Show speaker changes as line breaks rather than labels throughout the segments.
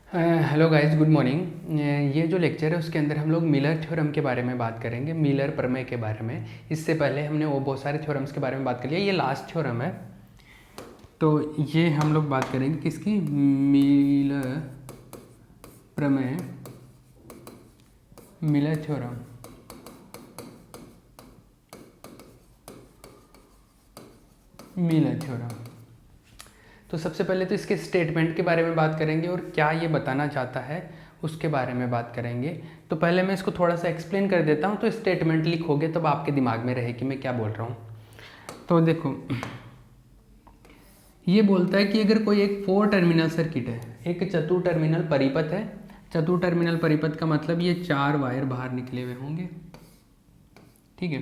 Hello guys, good morning. ये जो lecture है उसके अंदर हम लोग मिलर थ्योरम के बारे में बात करेंगे, मिलर प्रमेय के बारे में। इससे पहले हमने वो बहुत सारे थ्योरम्स के बारे में बात कर लिया, ये लास्ट थ्योरम है। तो ये हम लोग बात करेंगे किसकी, मिलर प्रमेय, मिलर थ्योरम। Miller theorem. तो सबसे पहले तो इसके स्टेटमेंट के बारे में बात करेंगे और क्या ये बताना चाहता है उसके बारे में बात करेंगे। तो पहले मैं इसको थोड़ा सा एक्सप्लेन कर देता हूँ, तो स्टेटमेंट लिखोगे तब आपके दिमाग में रहे कि मैं क्या बोल रहा हूँ। तो देखो, ये बोलता है कि अगर कोई एक 4 टर्मिनल सर्किट है, एक चतुर टर्मिनल परिपथ है। चतुर टर्मिनल परिपथ का मतलब ये 4 वायर बाहर निकले हुए होंगे, ठीक है।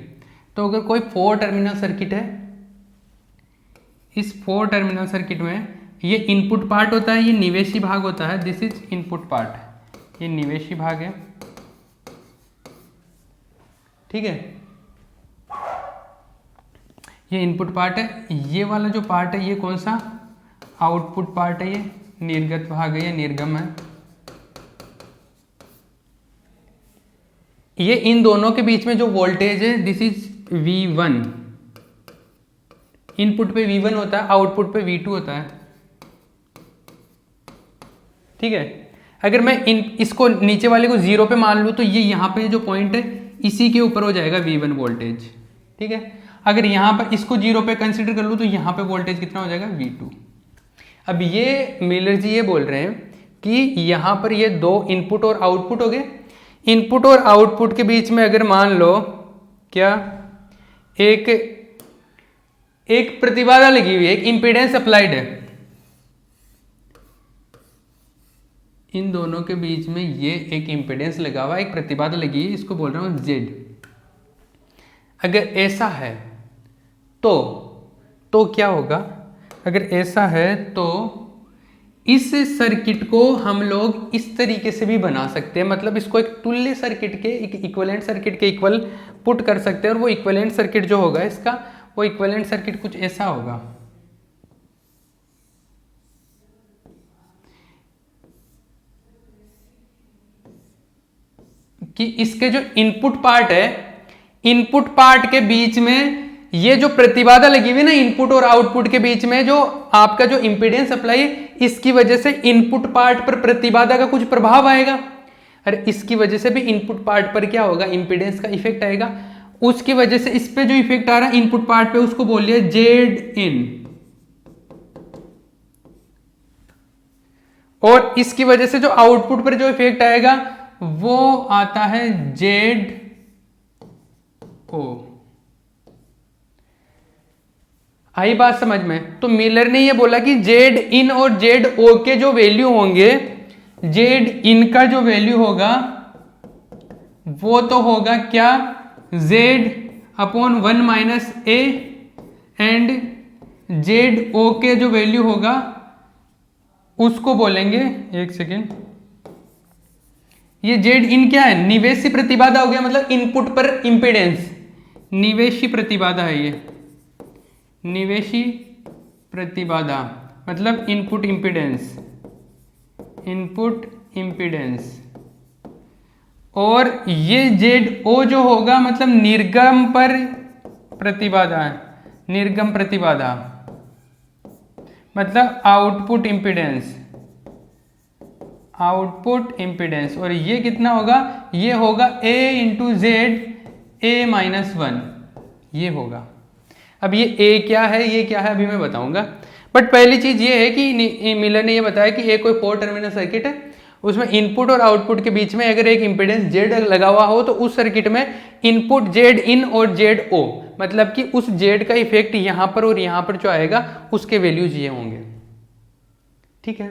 तो अगर कोई 4 टर्मिनल सर्किट है, इस 4 टर्मिनल सर्किट में ये इनपुट पार्ट होता है, ये निवेशी भाग होता है, दिस इज इनपुट पार्ट, ये निवेशी भाग है, ठीक है। ये इनपुट पार्ट है, ये वाला जो पार्ट है ये कौन सा, आउटपुट पार्ट है, ये निर्गत भाग है, ये निर्गम है। ये इन दोनों के बीच में जो वोल्टेज है दिस इज V1। इनपुट पे V1 होता है, आउटपुट पे V2 होता है, ठीक है। अगर मैं इसको नीचे वाले को 0 पे मान लूँ तो ये यहाँ पे जो पॉइंट है इसी के ऊपर हो जाएगा V1 वोल्टेज, ठीक है। अगर यहाँ पर इसको 0 पे कंसिडर कर लूँ तो यहाँ पे वोल्टेज कितना हो जाएगा, V2। अब ये मिलर जी ये बोल रहे हैं कि यहाँ पर ये 2 इनपुट और आउटपुट हो गए। इनपुट और आउटपुट के बीच में अगर मान लो क्या, एक प्रतिबाधा लगी हुई है, एक इंपीडेंस अप्लाइड है, इन दोनों के बीच में ये एक इंपीडेंस लगा हुआ है, एक प्रतिबाधा लगी है, इसको बोल रहा हूं Z। अगर ऐसा है तो क्या होगा, अगर ऐसा है तो इस सर्किट को हम लोग इस तरीके से भी बना सकते हैं, मतलब इसको एक तुल्य सर्किट के, एक इक्विवेलेंट सर्किट के इक्वल पुट कर सकते हैं। और वो इक्विवेलेंट सर्किट जो होगा इसका, वो इक्विवेलेंट सर्किट कुछ ऐसा होगा कि इसके जो इनपुट पार्ट है, इनपुट पार्ट के बीच में ये जो प्रतिबाधा लगी हुई ना इनपुट और आउटपुट के बीच में, जो आपका जो इंपीडेंस अप्लाई है, इसकी वजह से इनपुट पार्ट पर प्रतिबाधा का कुछ प्रभाव आएगा, और इसकी वजह से भी इनपुट पार्ट पर क्या होगा, इंपीडेंस का इफेक्ट आएगा। उसकी वजह से इस पे जो इफेक्ट आ रहा है इनपुट पार्ट पे, उसको बोल लिया जेड इन, और इसकी वजह से जो आउटपुट पर जो इफेक्ट आएगा वो आता है जेड ओ। आई बात समझ में? तो मिलर ने ये बोला कि जेड इन और जेड ओ के जो वैल्यू होंगे, जेड इन का जो वैल्यू होगा वो तो होगा क्या, Z upon 1 minus A, and Z O के जो वैल्यू होगा उसको बोलेंगे, एक सेकेंड, ये जेड इन क्या है, निवेशी प्रतिबाधा हो गया, मतलब इनपुट पर इंपीडेंस, निवेशी प्रतिबाधा है ये, निवेशी प्रतिबाधा मतलब इनपुट इंपीडेंस, इनपुट इंपीडेंस। और ये जेड ओ जो होगा मतलब निर्गम पर प्रतिबाधा है, निर्गम प्रतिबाधा मतलब आउटपुट इंपीडेंस, आउटपुट इंपीडेंस। और ये कितना होगा, ये होगा A into Z A minus 1, ये होगा। अब ये A क्या है, ये क्या है अभी मैं बताऊंगा, बट पहली चीज ये है कि मिलर ने ये बताया कि एक कोई 4 टर्मिनल सर्किट है, उसमें इनपुट और आउटपुट के बीच में अगर एक इंपीडेंस Z लगा हुआ हो तो उस सर्किट में इनपुट जेड इन और जेड ओ, मतलब कि उस जेड का इफेक्ट यहां पर और यहां पर जो आएगा उसके वैल्यूज ये होंगे, ठीक है।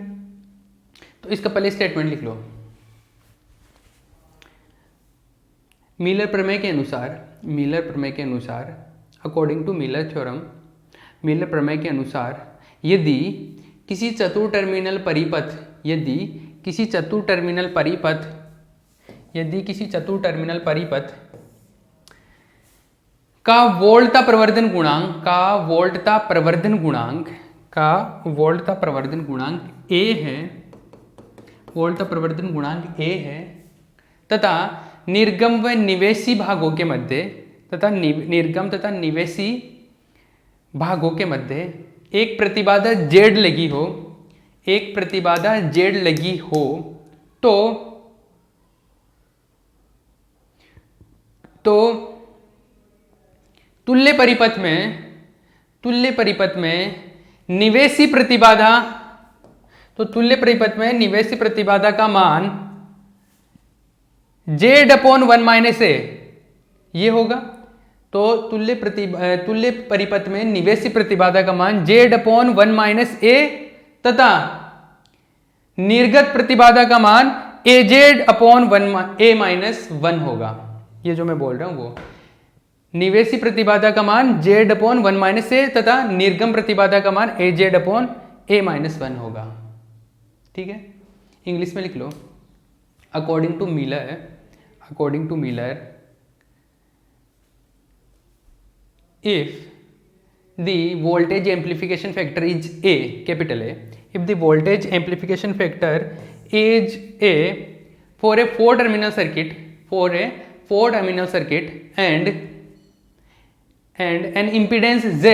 तो इसका पहले स्टेटमेंट लिख लो। मिलर प्रमेय के अनुसार, मिलर प्रमेय के अनुसार, according to Miller theorem, Miller प्रमेय के अनुसार यदि किसी चतुर टर्मिनल परिपथ, यदि किसी चतुर टर्मिनल परिपथ, यदि किसी चतुर टर्मिनल परिपथ का वोल्टता प्रवर्धन गुणांक, का वोल्टता प्रवर्धन गुणांक, का वोल्टता प्रवर्धन गुणांक A है, वोल्टता प्रवर्धन गुणांक ए है तथा निर्गम व निवेशी भागों के मध्य तथा निर्गम तथा निवेशी भागों के मध्य एक प्रतिबाधा जेड लगी हो, एक प्रतिबाधा जेड लगी हो तो तुल्य परिपथ में निवेशी प्रतिबाधा, तो तुल्य परिपथ में निवेशी प्रतिबाधा का मान Z/1 - A ये होगा। तो तुल्य परिपथ में निवेशी प्रतिबाधा का मान Z/1 - A तथा निर्गत प्रतिबाधा का मान AZ/1 होगा। ये जो मैं बोल रहा हूं वो निवेशी प्रतिबाधा का मान Z/1 - A तथा निर्गम प्रतिबाधा का मान AZ/A-1 होगा। ठीक है, इंग्लिश में लिख लो। According to Miller if the voltage amplification factor is A, capital A, if the voltage amplification factor is A for a four terminal circuit and an impedance Z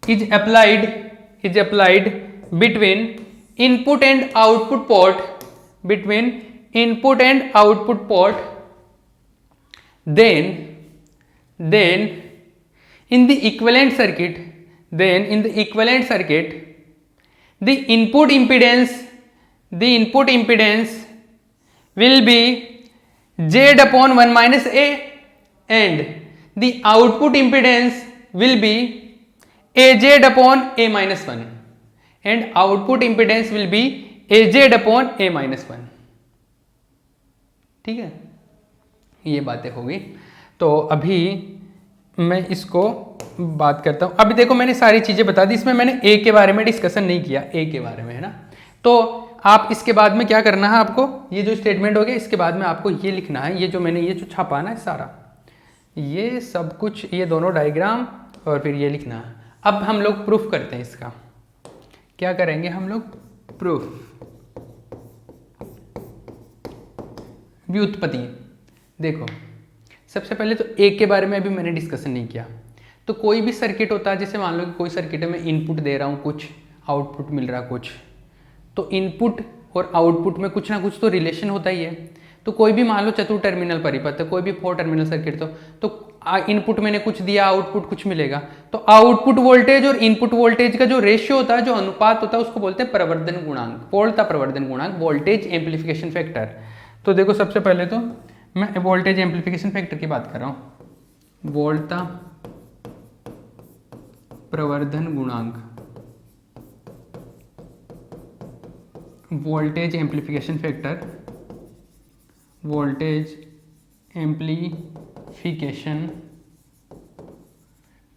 is applied between input and output port, then in the equivalent circuit the input impedance will be Z/1 - A and the output impedance will be AZ/A-1 and output impedance will be AZ/A-1। ठीक है, ये बातें होगी। तो अभी मैं इसको बात करता हूँ। अभी देखो मैंने सारी चीज़ें बता दी, इसमें मैंने ए के बारे में डिस्कशन नहीं किया, ए के बारे में, है ना। तो आप इसके बाद में क्या करना है, आपको ये जो स्टेटमेंट हो गया इसके बाद में आपको ये लिखना है, ये जो मैंने ये जो छापा ना सारा ये सब कुछ, ये दोनों डायग्राम और फिर ये लिखना है। अब हम लोग प्रूफ करते हैं इसका। क्या करेंगे हम लोग? प्रूफ, व्युत्पत्ति। देखो सबसे पहले तो ए के बारे में अभी मैंने डिस्कशन नहीं किया। तो कोई भी सर्किट होता है, जैसे मान लो कि कोई सर्किट है, मैं इनपुट दे रहा हूँ कुछ, आउटपुट मिल रहा कुछ, तो इनपुट और आउटपुट में कुछ ना कुछ तो रिलेशन होता ही है। तो कोई भी मान लो चतुर टर्मिनल परिपथ है, कोई भी 4 टर्मिनल सर्किट, तो इनपुट मैंने कुछ दिया, आउटपुट कुछ मिलेगा। तो आउटपुट वोल्टेज और इनपुट वोल्टेज का जो रेशियो होता है, जो अनुपात होता है, उसको बोलते हैं प्रवर्धन गुणांक, पोलता प्रवर्धन गुणांक, वोल्टेज एम्प्लीफिकेशन फैक्टर। तो देखो सबसे पहले तो मैं वोल्टेज एम्प्लीफिकेशन फैक्टर की बात कर रहा हूँ, वोल्टता प्रवर्धन गुणांक, voltage amplification factor, voltage amplification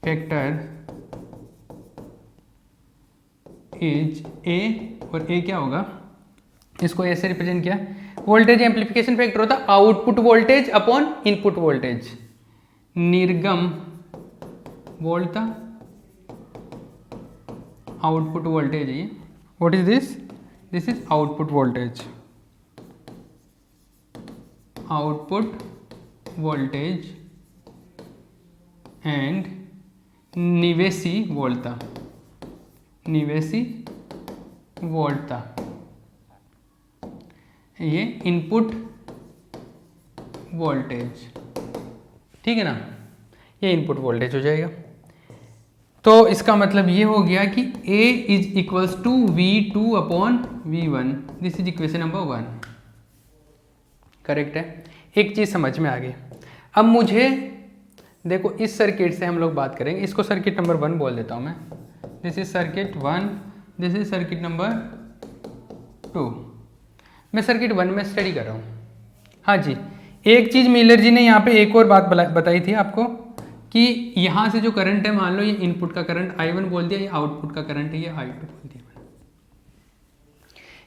factor is a, और ए क्या होगा, इसको ऐसे रिप्रेजेंट किया। वोल्टेज एम्प्लीफिकेशन फैक्टर होता है output voltage upon input voltage, निर्गम वोल्टता आउटपुट वोल्टेज। ये what is this? This is output voltage, output voltage and निवेशी वोल्टता, निवेशी वोल्टता, ये इनपुट वोल्टेज। ठीक है ना, ये इनपुट वोल्टेज हो जाएगा। तो इसका मतलब ये हो गया कि A is equals to V2/V1, this is equation number 1। Correct है, एक चीज़ समझ में आ गई। अब मुझे देखो इस सर्किट से हम लोग बात करेंगे, इसको सर्किट नंबर 1 बोल देता हूँ मैं। This is circuit 1, this is circuit number 2। मैं सर्किट 1 में स्टडी कर रहा हूँ। हाँ जी, एक चीज़ मिलर जी ने यहाँ पे एक और बात बताई थी आपको कि यहाँ से जो करंट है, मान लो ये इनपुट का करंट I1 बोल दिया, ये आउटपुट का करंट है, ये I2 बोल दिया।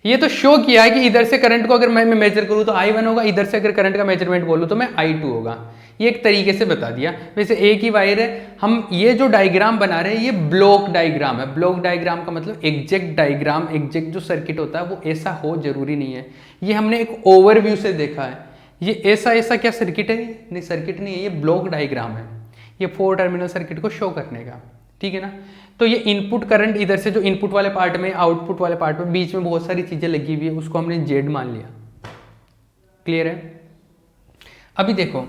ये तो शो किया है कि इधर से करंट को अगर मैं मेजर करूँ तो I1 होगा, इधर से अगर करंट का मेजरमेंट बोलूँ तो मैं I2 होगा। ये एक तरीके से बता दिया। वैसे एक ही वायर है, हम ये जो डायग्राम बना रहे हैं ये ब्लॉक डायग्राम है। ब्लॉक डायग्राम का मतलब एग्जैक्ट डायग्राम, एग्जैक्ट जो सर्किट होता है वो ऐसा हो जरूरी नहीं है। ये हमने एक ओवरव्यू से देखा है। ये ऐसा ऐसा क्या सर्किट है? नहीं, सर्किट नहीं है, ये ब्लॉक डायग्राम है, ये 4 टर्मिनल सर्किट को शो करने का, ठीक है ना। तो ये इनपुट करंट इधर से जो इनपुट वाले पार्ट में, आउटपुट वाले पार्ट में बीच में बहुत सारी चीजें लगी हुई है, उसको हमने जेड मान लिया। क्लियर है? अभी देखो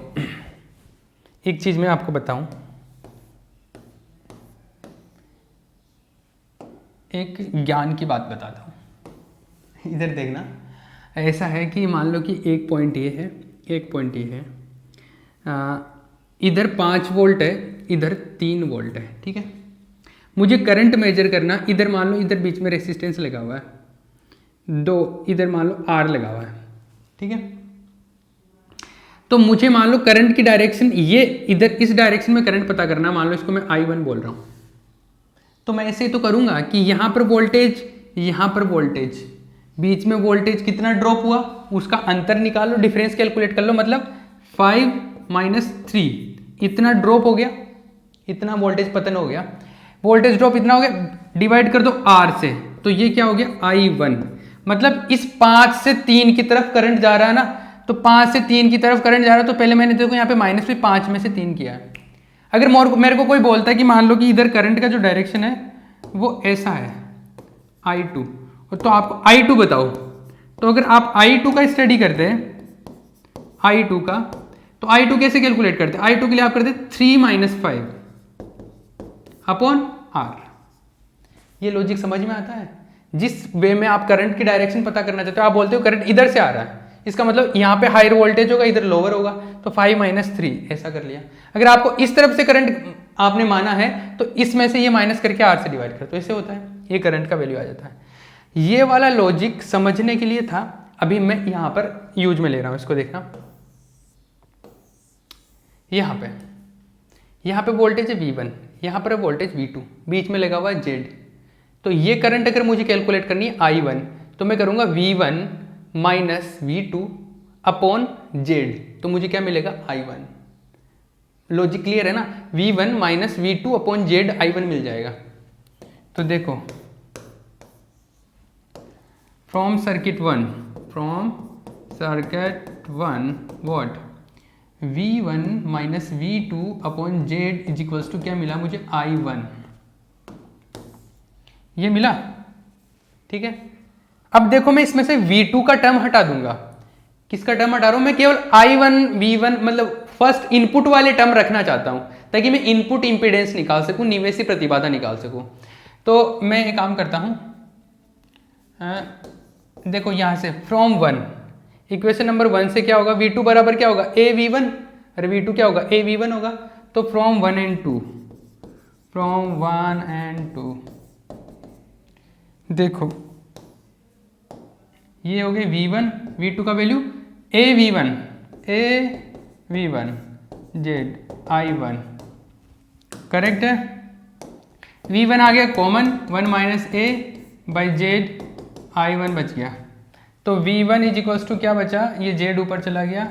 एक चीज मैं आपको बताऊं, एक ज्ञान की बात बताता हूं। इधर देखना, ऐसा है कि मान लो कि एक पॉइंट ये है, एक पॉइंट ये है, इधर 5 वोल्ट है, इधर 3 वोल्ट है, ठीक है। मुझे करंट मेजर करना, इधर मान लो इधर बीच में रेसिस्टेंस लगा हुआ है 2, इधर मान लो R लगा हुआ है, ठीक है। तो मुझे मान लो करंट की डायरेक्शन ये इधर इस डायरेक्शन में करंट पता करना, मान लो इसको मैं I1 बोल रहा हूँ। तो मैं ऐसे तो करूँगा कि यहाँ पर वोल्टेज, यहाँ पर वोल्टेज, बीच में वोल्टेज कितना ड्रॉप हुआ उसका अंतर निकाल लो, डिफरेंस कैलकुलेट कर लो, मतलब 5 - 3 इतना ड्रॉप हो गया, इतना वोल्टेज पतन हो गया, वोल्टेज ड्रॉप इतना हो गया, डिवाइड कर दो R से, तो ये क्या हो गया I1। मतलब इस 5 से 3 की तरफ करंट जा रहा है ना, तो 5 से 3 की तरफ करंट जा रहा है, तो पहले मैंने देखो यहाँ पे माइनस भी 5 में से 3 किया है। अगर मेरे को कोई बोलता है कि मान लो कि इधर करंट का जो डायरेक्शन है वो ऐसा है I2, तो आपको I2 बताओ। तो अगर आप I2 का स्टडी करते हैं, I2 का, तो I2 कैसे कैलकुलेट करते हैं? I2 के लिए आप करते हैं 3 - 5 अपॉन R। ये लॉजिक समझ में आता है? जिस वे में आप करंट की डायरेक्शन पता करना चाहते हो, आप बोलते हो करंट इधर से आ रहा है, इसका मतलब यहाँ पे हायर वोल्टेज होगा, इधर लोअर होगा, तो 5 - 3 ऐसा कर लिया। अगर आपको इस तरफ से करंट आपने माना है तो इसमें से ये माइनस करके R से डिवाइड कर, तो ऐसे होता है, ये करंट का वैल्यू आ जाता है। ये वाला लॉजिक समझने के लिए था, अभी मैं यहाँ पर यूज में ले रहा हूँ, इसको देखना। यहाँ पे वोल्टेज है V1, यहाँ पर है वोल्टेज V2, बीच में लगा हुआ है Z। तो ये करंट अगर मुझे कैलकुलेट करनी है I1, तो मैं करूँगा V1 - V2 अपॉन Z, तो मुझे क्या मिलेगा I1। लॉजिक क्लियर है ना? V1 - V2 upon Z I1 मिल जाएगा। तो देखो from circuit 1 what V1 - V2 upon Z is equals to क्या मिला मुझे I1, ये मिला, ठीक है। अब देखो मैं इसमें से V2 का टर्म हटा दूंगा। किसका टर्म हटा रहा हूं मैं? केवल I1 V1 मतलब फर्स्ट इनपुट वाले टर्म रखना चाहता हूं, ताकि मैं इनपुट इंपीडेंस निकाल सकूं, निवेशी प्रतिबाधा निकाल सकूं। तो मैं एक काम करता हूं, देखो यहां से फ्रॉम 1, इक्वेशन नंबर 1 से क्या होगा? V2 बराबर क्या होगा? AV1, अरे V2 क्या होगा? AV1 होगा। तो फ्रॉम 1 and 2, देखो ये हो गई V1, V2 का value AV1 Z I1, correct है। V1 आ गया common, 1 - A by Z I1 बच गया। तो V1 इज इक्वल्स टू क्या बचा? ये Z ऊपर चला गया,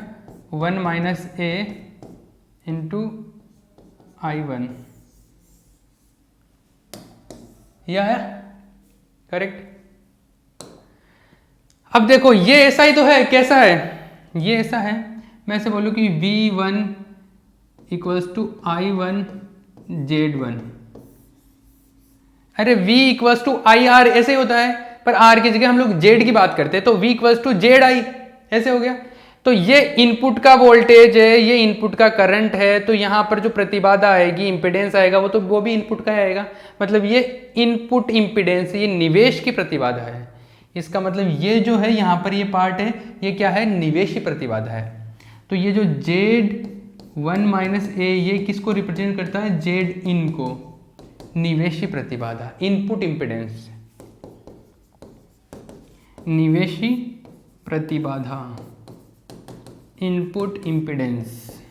1 - A इंटू I1, ये आया, करेक्ट। अब देखो ये ऐसा ही तो है, कैसा है? ये ऐसा है, मैं ऐसे बोलूँ कि V1 equals to I1 Z1। अरे V इक्वल्स टू IR ऐसे ही होता है, पर R की जगह हम लोग Z की बात करते हैं, तो V इक्वल्स टू ZI ऐसे हो गया। तो ये इनपुट का वोल्टेज है, ये इनपुट का करंट है, तो यहाँ पर जो प्रतिबाधा आएगी, इंपीडेंस आएगा, वो भी इनपुट का आएगा। मतलब ये इनपुट इंपीडेंस, ये निवेश की प्रतिबाधा है। इसका मतलब ये जो है यहाँ पर ये पार्ट है, ये क्या है? निवेशी प्रतिबाधा है। तो ये जो Z1 - A ये किसको रिप्रेजेंट करता है? Z इन को, निवेशी प्रतिबाधा, इनपुट इंपीडेंस, निवेशी प्रतिबाधा, इनपुट इंपीडेंस।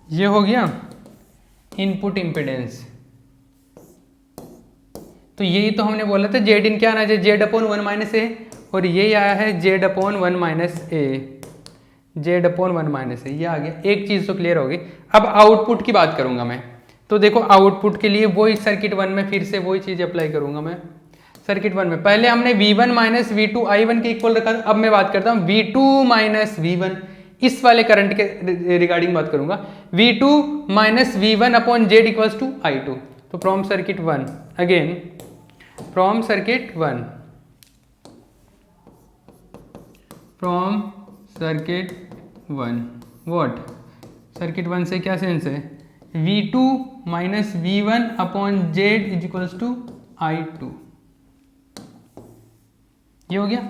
ये हो गया इनपुट इंपीडेंस, तो यही तो हमने बोला था जेड इन क्या आना चाहिए, जेड अपॉन 1 माइनस ए, और ये आया है जेड अपॉन 1 माइनस ए, जेड अपॉन 1 माइनस ए, ये आ गया। एक चीज़ तो क्लियर होगी। अब आउटपुट की बात करूंगा मैं, तो देखो आउटपुट के लिए वही सर्किट 1 में फिर से वही चीज़ अप्लाई करूंगा मैं। सर्किट 1 में पहले हमने V1 माइनस V2 I1 के इक्वल रखा था, अब मैं बात करता हूँ V2 माइनस V1, इस वाले करंट के रिगार्डिंग बात करूंगा। V2 minus V1 upon Z equals to I2। तो from circuit 1 again, from circuit 1, from circuit 1 what, circuit 1 से क्या सेंस है, V2 minus V1 upon Z is equals to I2, ये हो गया।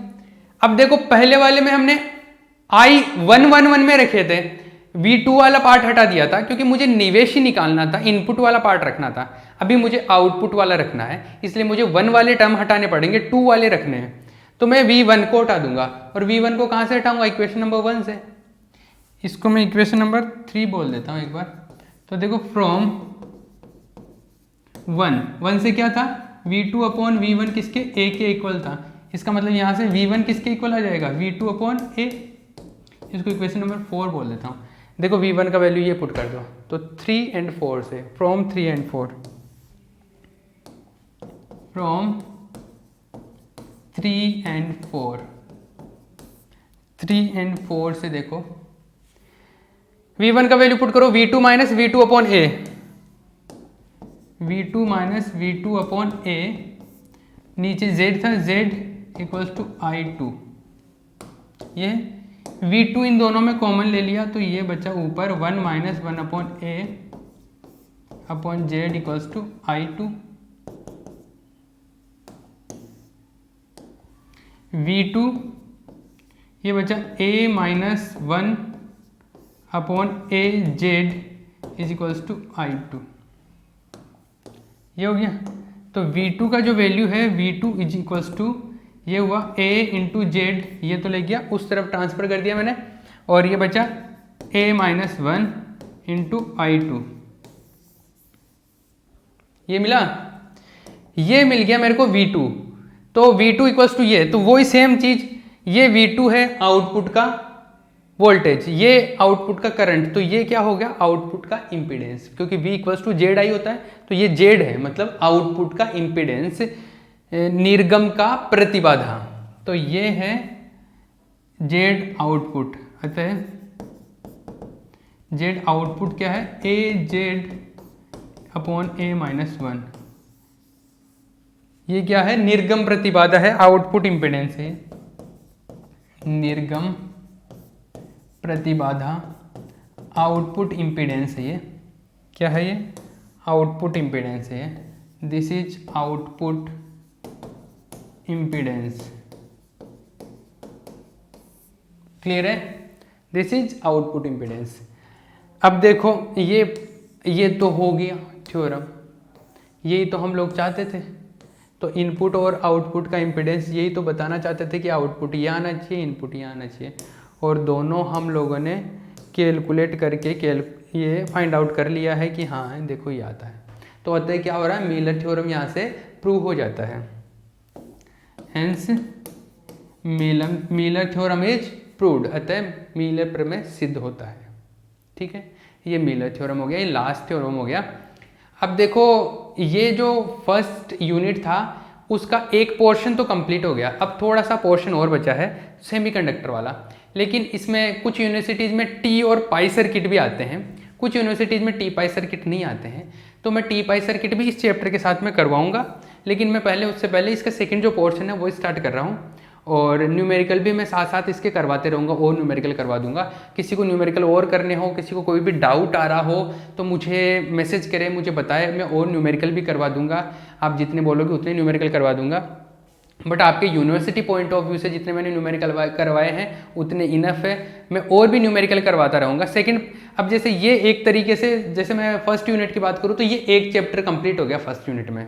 अब देखो पहले वाले में हमने I111 में रखे थे, V2 वाला पार्ट हटा दिया था क्योंकि मुझे निवेश ही निकालना था, इनपुट वाला पार्ट रखना था। अभी मुझे आउटपुट वाला रखना है, इसलिए मुझे 1 वाले टर्म हटाने पड़ेंगे, 2 वाले रखने हैं। तो मैं V1 को हटा दूंगा, और V1 को कहां से हटाऊंगा, इक्वेशन नंबर 1 से। इसको मैं इक्वेशन नंबर 3 बोल देता हूं एक बार। तो देखो फ्रॉम 1 से क्या था, V2 अपॉन V1 किसके, A के इक्वल था। इसका मतलब यहाँ से V1 किसके इक्वल आ जाएगा, V2 अपॉन A। इसको इक्वेशन नंबर 4 बोल देता हूँ। देखो V1 का वैल्यू ये पुट कर दो, तो 3 and 4 से, from 3 and 4, from 3 and 4, 3 and 4 से देखो V1 का वैल्यू पुट करो, V2 minus V2 upon A, V2 minus V2 upon A, नीचे Z था, Z इक्वल्स टू I2। ये V2 इन दोनों में कॉमन ले लिया, तो ये बचा ऊपर 1 minus 1 upon A upon Z equals to I2। V2 ये बचा A minus 1 upon A Z is equals to I2, ये हो गया। तो V2 का जो वैल्यू है, V2 इज इक्वल्स टू, ये हुआ A इंटू जेड, ये तो ले गया उस तरफ ट्रांसफर कर दिया मैंने, और ये बचा A माइनस 1 इंटू I2, ये मिला, ये मिल गया मेरे को V2। तो V2 इक्वल्स टू ये, तो वही सेम चीज, ये V2 है आउटपुट का वोल्टेज, ये आउटपुट का करंट, तो ये क्या हो गया, आउटपुट का इंपीडेंस, क्योंकि V equals to Z I होता है, तो ये जेड है, मतलब आउटपुट का इंपीडेंस, निर्गम का प्रतिबाधा। तो ये है जेड आउटपुट, अतः जेड आउटपुट क्या है, ए जेड अपॉन A माइनस 1, ये क्या है, निर्गम प्रतिबाधा है, आउटपुट इंपीडेंस है, निर्गम प्रतिबाधा आउटपुट इंपीडेंस है, ये क्या है, ये आउटपुट इंपीडेंस है, this is output impedance, clear है, दिस इज आउटपुट इंपीडेंस। अब देखो ये तो हो गया थ्योरम, यही तो हम लोग चाहते थे। तो इनपुट और आउटपुट का इंपीडेंस यही तो बताना चाहते थे कि आउटपुट ये आना चाहिए, इनपुट ये आना चाहिए, और दोनों हम लोगों ने कैलकुलेट करके ये फाइंड आउट कर लिया है कि हाँ देखो ये आता है। तो अतः क्या हो रहा है, मिलर थ्योरम यहाँ से प्रूव हो जाता है, hence Miller theorem is proved, अतः मिलर प्रमेय सिद्ध होता है। ठीक है, ये मिलर थ्योरम हो गया, ये लास्ट थ्योरम हो गया। अब देखो ये जो फर्स्ट यूनिट था उसका एक पोर्शन तो कंप्लीट हो गया, अब थोड़ा सा पोर्शन और बचा है सेमीकंडक्टर वाला, लेकिन इसमें कुछ यूनिवर्सिटीज़ में टी और पाई सर्किट भी आते हैं, कुछ यूनिवर्सिटीज़ में टी पाई सर्किट नहीं आते हैं। तो मैं टी पाई सर्किट भी इस चैप्टर के साथ में करवाऊंगा, लेकिन मैं उससे पहले इसका सेकंड जो पोर्शन है वो स्टार्ट कर रहा हूँ, और न्यूमेरिकल भी मैं साथ साथ इसके करवाते रहूँगा, और न्यूमेरिकल करवा दूंगा। किसी को न्यूमेरिकल और करने हो, किसी को कोई भी डाउट आ रहा हो तो मुझे मैसेज करें, मुझे बताए, मैं और न्यूमेरिकल भी करवा दूंगा। आप जितने बोलोगे उतने न्यूमेरिकल करवा दूंगा, बट आपके यूनिवर्सिटी पॉइंट ऑफ व्यू से जितने मैंने न्यूमेरिकल करवाए हैं उतने इनफ है, मैं और भी न्यूमेरिकल करवाता रहूँगा। सेकंड, अब जैसे ये एक तरीके से, जैसे मैं फर्स्ट यूनिट की बात करूँ तो ये एक चैप्टर कंप्लीट हो गया फर्स्ट यूनिट में।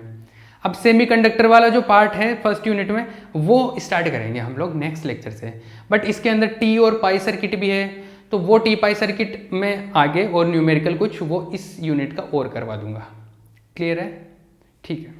अब सेमीकंडक्टर वाला जो पार्ट है फर्स्ट यूनिट में वो स्टार्ट करेंगे हम लोग नेक्स्ट लेक्चर से, बट इसके अंदर टी और पाई सर्किट भी है, तो वो टी पाई सर्किट में आगे और न्यूमेरिकल कुछ वो इस यूनिट का और करवा दूंगा। क्लियर है, ठीक है।